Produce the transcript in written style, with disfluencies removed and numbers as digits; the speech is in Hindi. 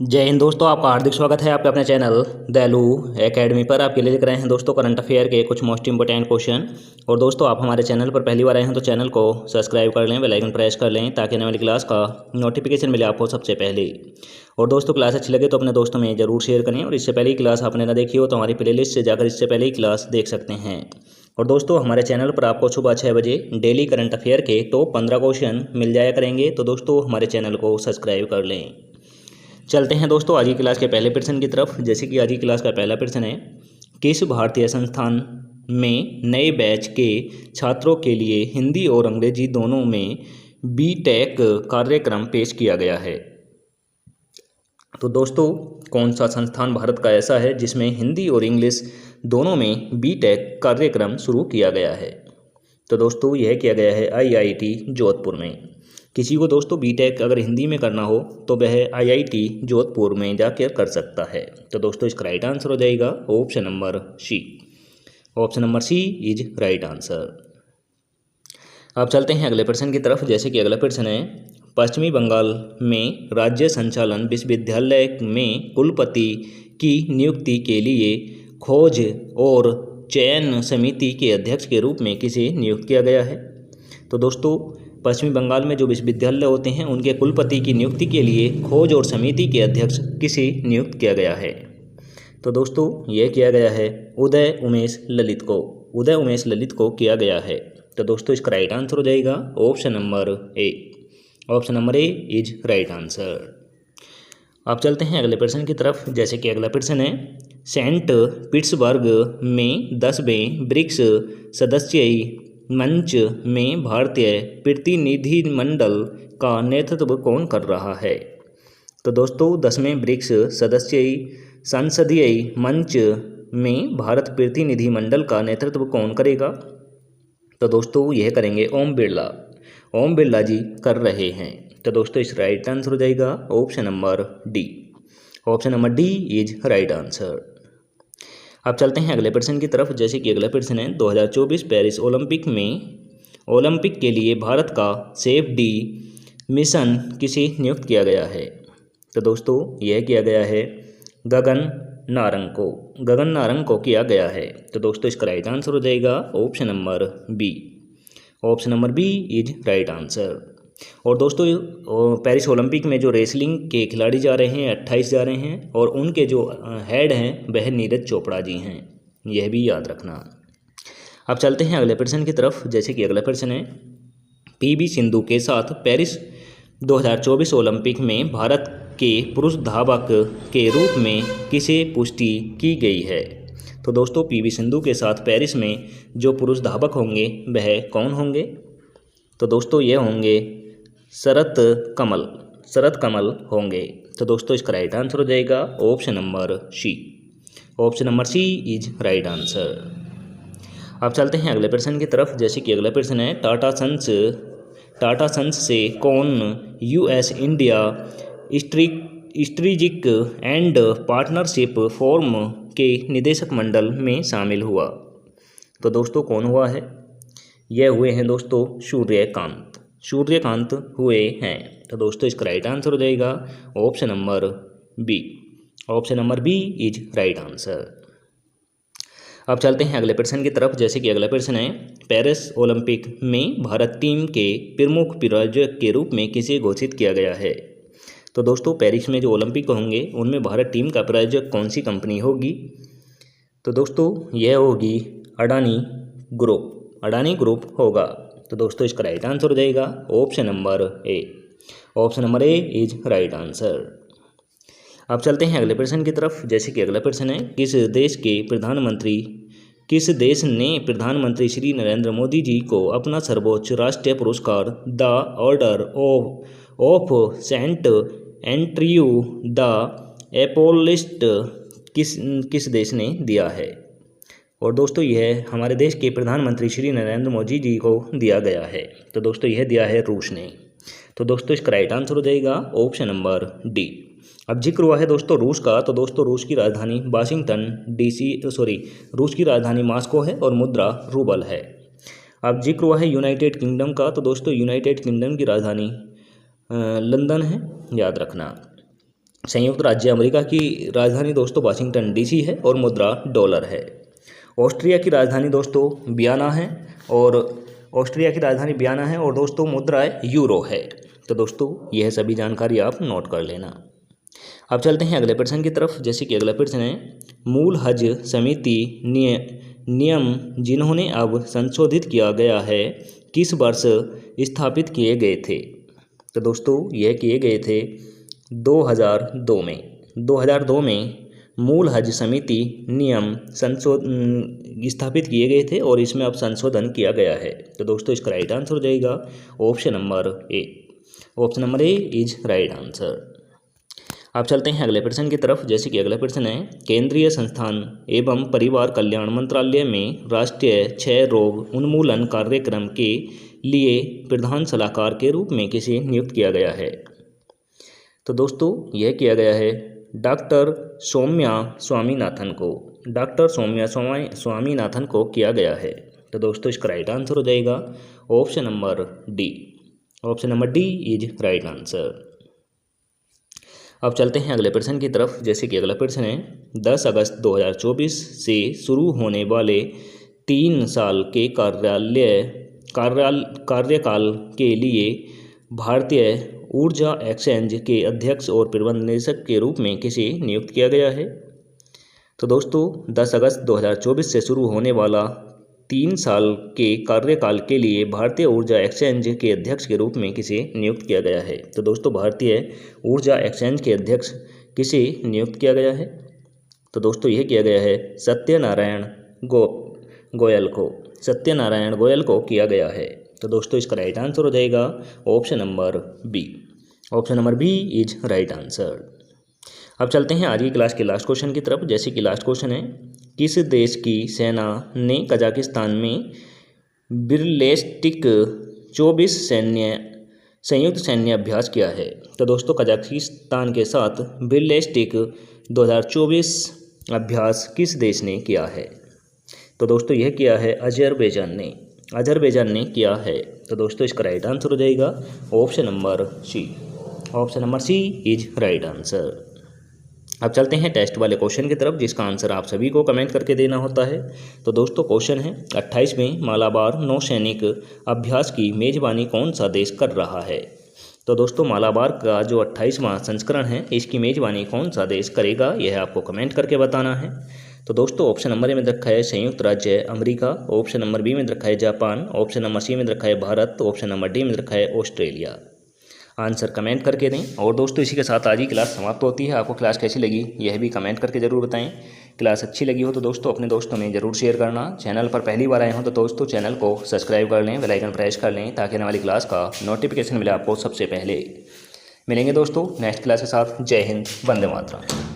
जय हिंद दोस्तों, आपका हार्दिक स्वागत है आपके अपने चैनल दैलू एकेडमी पर। आपके लिए लेकर आए हैं दोस्तों करंट अफेयर के कुछ मोस्ट इंपोर्टेंट क्वेश्चन। और दोस्तों आप हमारे चैनल पर पहली बार आए हैं तो चैनल को सब्सक्राइब कर लें, बेल आइकन प्रेस कर लें ताकि आने वाली क्लास का नोटिफिकेशन मिले आपको सबसे पहले। और दोस्तों क्लास अच्छी लगे तो अपने दोस्तों में ज़रूर शेयर करें। और इससे पहले ही क्लास आपने ना देखी हो तो हमारी प्लेलिस्ट से जाकर इससे पहले ही क्लास देख सकते हैं। और दोस्तों हमारे चैनल पर आपको सुबह 6 बजे डेली करंट अफेयर के टॉप 15 क्वेश्चन मिल जाया करेंगे। तो दोस्तों हमारे चैनल को सब्सक्राइब कर लें। चलते हैं दोस्तों आज की क्लास के पहले प्रश्न की तरफ। जैसे कि आज की क्लास का पहला प्रश्न है, किस भारतीय संस्थान में नए बैच के छात्रों के लिए हिंदी और अंग्रेजी दोनों में बीटेक कार्यक्रम पेश किया गया है। तो दोस्तों कौन सा संस्थान भारत का ऐसा है जिसमें हिंदी और इंग्लिश दोनों में बीटेक कार्यक्रम शुरू किया गया है। तो दोस्तों यह किया गया है आईआईटी जोधपुर में। किसी को दोस्तों बीटेक अगर हिंदी में करना हो तो वह आईआईटी जोधपुर में जाकर कर सकता है। तो दोस्तों इसका राइट आंसर हो जाएगा option number C. Option number C is right answer. अब चलते हैं अगले प्रश्न की तरफ। जैसे कि अगला प्रश्न है, पश्चिमी बंगाल में राज्य संचालन विश्वविद्यालय में कुलपति की नियुक्ति के लिए खोज और चयन समिति के अध्यक्ष के रूप में किसे नियुक्त किया गया है। तो दोस्तों पश्चिमी बंगाल में जो विश्वविद्यालय होते हैं उनके कुलपति की नियुक्ति के लिए खोज और समिति के अध्यक्ष किसे नियुक्त किया गया है। तो दोस्तों यह किया गया है उदय उमेश ललित को। उदय उमेश ललित को किया गया है। तो दोस्तों इसका राइट आंसर हो जाएगा option number A. Option number A is right answer. अब चलते हैं अगले प्रश्न की तरफ। जैसे कि अगला प्रश्न है, सेंट पीटर्सबर्ग में 10वें ब्रिक्स सदस्यीय मंच में भारतीय प्रतिनिधिमंडल का नेतृत्व कौन कर रहा है। तो दोस्तों 10वें ब्रिक्स सदस्यीय संसदीय मंच में भारत प्रतिनिधिमंडल का नेतृत्व कौन करेगा। तो दोस्तों यह करेंगे ओम बिरला। ओम बिरला जी कर रहे हैं। तो दोस्तों इस राइट आंसर हो जाएगा option number D. Option number D is right answer. अब चलते हैं अगले प्रश्न की तरफ। जैसे कि अगला प्रश्न है, 2024 पेरिस ओलंपिक के लिए भारत का सेफ्टी मिशन किसे नियुक्त किया गया है। तो दोस्तों यह किया गया है गगन नारंग को। गगन नारंग को किया गया है। तो दोस्तों इसका राइट आंसर हो जाएगा option number B. Option number B is right answer. और दोस्तों पेरिस ओलंपिक में जो रेसलिंग के खिलाड़ी जा रहे हैं 28 जा रहे हैं और उनके जो हेड हैं वह नीरज चोपड़ा जी हैं, यह भी याद रखना। अब चलते हैं अगले प्रश्न की तरफ। जैसे कि अगला प्रश्न है, पीवी सिंधु के साथ पेरिस 2024 ओलंपिक में भारत के पुरुष धावक के रूप में किसे पुष्टि की गई है। तो दोस्तों पीवी सिंधु के साथ पेरिस में जो पुरुष धावक होंगे वह कौन होंगे। तो दोस्तों ये होंगे शरत कमल होंगे। तो दोस्तों इसका राइट आंसर हो जाएगा option number C. Option number C is right answer. अब चलते हैं अगले प्रश्न की तरफ। जैसे कि अगला प्रश्न है, टाटा सन्स से कौन US India strategic and partnership forum के निदेशक मंडल में शामिल हुआ। तो दोस्तों कौन हुआ है। यह हुए हैं दोस्तों सूर्यकांत हुए हैं। तो दोस्तों इसका राइट आंसर हो जाएगा option number B. Option number B is right answer. अब चलते हैं अगले प्रश्न की तरफ। जैसे कि अगला प्रश्न है, पेरिस ओलंपिक में भारत टीम के प्रमुख प्रायोजक के रूप में किसे घोषित किया गया है। तो दोस्तों पेरिस में जो ओलंपिक होंगे उनमें भारत टीम का प्रायोजक कौन सी कंपनी होगी। तो दोस्तों यह होगी अडानी ग्रुप होगा। तो दोस्तों इसका राइट आंसर हो जाएगा option number A. Option number A is right answer. अब चलते हैं अगले प्रश्न की तरफ। जैसे कि अगला प्रश्न है, किस देश ने प्रधानमंत्री श्री नरेंद्र मोदी जी को अपना सर्वोच्च राष्ट्रीय पुरस्कार the Order of Saint Andrew the Apostle किस देश ने दिया है। और दोस्तों यह हमारे देश के प्रधानमंत्री श्री नरेंद्र मोदी जी को दिया गया है। तो दोस्तों यह दिया है रूस ने। तो दोस्तों इसका राइट आंसर हो जाएगा ऑप्शन नंबर डी। अब जिक्र हुआ है दोस्तों रूस का। तो दोस्तों रूस की राजधानी रूस की राजधानी मॉस्को है और मुद्रा रूबल है। अब जिक्र हुआ है यूनाइटेड किंगडम का। तो दोस्तों यूनाइटेड किंगडम की राजधानी लंदन है, याद रखना। संयुक्त राज्य अमेरिका की राजधानी दोस्तों वाशिंगटन डीसी है और मुद्रा डॉलर है। ऑस्ट्रिया की राजधानी दोस्तों वियना है और दोस्तों मुद्रा यूरो है। तो दोस्तों यह सभी जानकारी आप नोट कर लेना। अब चलते हैं अगले प्रश्न की तरफ। जैसे कि अगला प्रश्न है, मूल हज समिति नियम जिन्होंने अब संशोधित किया गया है किस वर्ष स्थापित किए गए थे? तो दोस्तों यह किए गए थे 2002 में। 2002 में मूल हज समिति नियम स्थापित किए गए थे और इसमें अब संशोधन किया गया है। तो दोस्तों इसका राइट आंसर हो जाएगा option number A. Option number A is right answer. अब चलते हैं अगले प्रश्न की तरफ। जैसे कि अगला प्रश्न है, केंद्रीय संस्थान एवं परिवार कल्याण मंत्रालय में राष्ट्रीय क्षय रोग उन्मूलन कार्यक्रम के लिए प्रधान सलाहकार के रूप में किसे नियुक्त किया गया है? तो दोस्तों यह किया गया है डॉक्टर सौम्या स्वामीनाथन को। डॉक्टर सौम्या स्वामीनाथन को किया गया है। तो दोस्तों इसका राइट आंसर हो जाएगा option number D. Option number D is right answer. अब चलते हैं अगले प्रश्न की तरफ। जैसे कि अगला प्रश्न है, 10 अगस्त 2024 से शुरू होने वाले 3 साल के कार्यकाल के लिए भारतीय ऊर्जा एक्सचेंज के अध्यक्ष और प्रबंध निदेशक के रूप में किसे नियुक्त किया गया है? तो दोस्तों 10 अगस्त 2024 से शुरू होने वाला 3 साल के कार्यकाल के लिए भारतीय ऊर्जा एक्सचेंज के अध्यक्ष के रूप में किसे नियुक्त किया गया है? तो दोस्तों भारतीय ऊर्जा एक्सचेंज के अध्यक्ष किसे नियुक्त किया गया है? तो दोस्तों यह किया गया है सत्यनारायण गोयल को किया गया है। तो दोस्तों इसका राइट आंसर हो जाएगा option number B. Option number B is right answer. अब चलते हैं आज की क्लास के लास्ट क्वेश्चन की तरफ। जैसे कि लास्ट क्वेश्चन है, किस देश की सेना ने कजाकिस्तान में बैलिस्टिक 24 संयुक्त सैन्य अभ्यास किया है? तो दोस्तों कजाकिस्तान के साथ बैलिस्टिक 2024 अभ्यास किस देश ने किया है? तो दोस्तों यह किया है अजरबैजान ने किया है। तो दोस्तों इसका राइट आंसर हो जाएगा option number C. Option number C is right answer. अब चलते हैं टेस्ट वाले क्वेश्चन की तरफ, जिसका आंसर आप सभी को कमेंट करके देना होता है। तो दोस्तों क्वेश्चन है, 28वें मालाबार नौसैनिक अभ्यास की मेजबानी कौन सा देश कर रहा है? तो दोस्तों मालाबार का जो 28वां संस्करण है इसकी मेजबानी कौन सा देश करेगा, यह आपको कमेंट करके बताना है। तो दोस्तों ऑप्शन नंबर ए में रखा है संयुक्त राज्य अमेरिका, ऑप्शन नंबर बी में रखा है जापान, ऑप्शन नंबर सी में रखा है भारत, ऑप्शन नंबर डी में रखा है ऑस्ट्रेलिया। आंसर कमेंट करके दें। और दोस्तों इसी के साथ आज की क्लास समाप्त होती है। आपको क्लास कैसी लगी यह भी कमेंट करके ज़रूर बताएं। क्लास अच्छी लगी हो तो दोस्तों अपने दोस्तों में ज़रूर शेयर करना। चैनल पर पहली बार आए हो तो दोस्तों चैनल को सब्सक्राइब कर लें, बेल आइकन प्रेस कर लें ताकि आने वाली क्लास का नोटिफिकेशन मिले आपको सबसे पहले। मिलेंगे दोस्तों नेक्स्ट क्लास के साथ। जय हिंद, वंदे मातरम।